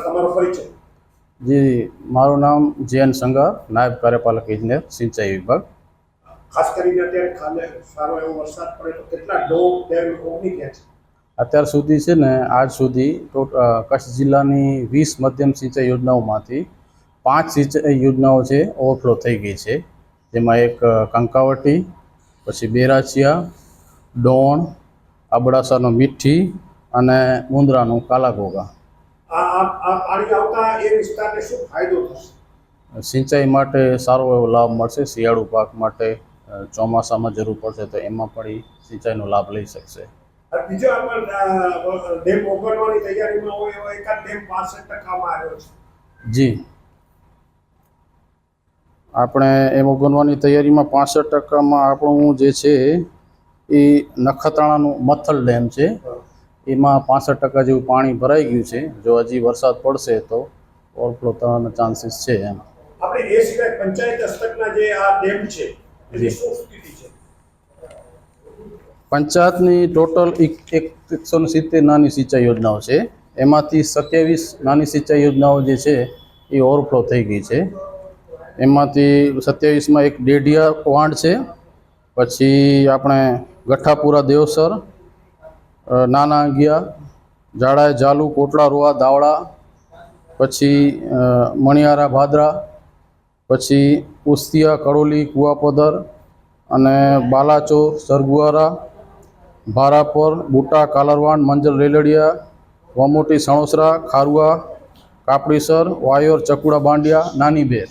તમારો પરિચય? જી, મારું નામ જયન સંઘા, નાયબ કાર્યપાલક ઇજનેર સિંચાઈ વિભાગ. ખાસ કરીને અત્યારે સારો એવો વરસાદ પડે તો કેટલા ડેમ ઓગની ગયા છે? અત્યાર સુધી છે ને, આજ સુધી કચ્છ જિલ્લાની 20 મધ્યમ સિંચાઈ યોજનાઓમાંથી 5 સિંચાઈ યોજનાઓ છે ઓવરફ્લો થઈ ગઈ છે. જેમાં એક કંકાવટી, પછી બેરાચિયા, ડોણ, અબડાસાનો મીઠી અને મુંદ્રાનું કાલાઘોઘા. પાણી આવતા એ વિસ્તારને શું ફાયદો થશે? સિંચાઈ માટે સારો એવો લાભ મળશે. શિયાળુ પાક માટે ચોમાસામાં જરૂર પડશે તો એમાં પણ એ સિંચાઈનો લાભ લઈ શકશે. બીજો આપણે ડેમ ઓગળવાની તૈયારીમાં હોય એવો એકાદ ડેમ 65%માં આવ્યો છે. જી, આપણે એમ ઓગળવાની તૈયારીમાં 65%માં આપણું જે છે એ નખત્રાણાનું મથલ ડેમ છે. એમાં 65% જેવું પાણી ભરાઈ ગયું છે. જો હજી વરસાદ પડશે તો ઓવરફ્લો થવાના ચાન્સીસ છે. એમ આપણે એ સિવાય પંચાયત હસ્તકના જે આ ડેમ છે એની શું સ્થિતિ છે? પંચાયતની ટોટલ 170 નાની સિંચાઈ યોજનાઓ છે. એમાંથી 27 નાની સિંચાઈ યોજનાઓ જે છે એ ઓવરફ્લો થઈ ગઈ છે. એમાંથી 27માં એક ડેઢિયા વાંડ છે, પછી આપણે ગઠ્ઠાપુરા દેવસર, નાના અંગિયા, જાડાય જાલુ, કોટડા રોવા, દાવડા, પછી મણિયારા ભાદરા, પછી ઉસ્તિયા, કડોલી, કુવાપદર અને બાલાચોર, સરગુવારા, ભારાપર, બુટા, કાલરવાંડ, મંજલ, રેલડિયા, વમોટી, સણોસરા, ખારુઆ, કાપડીસર, વાયોર, ચકુડા, બાંડિયા, નાની બેર.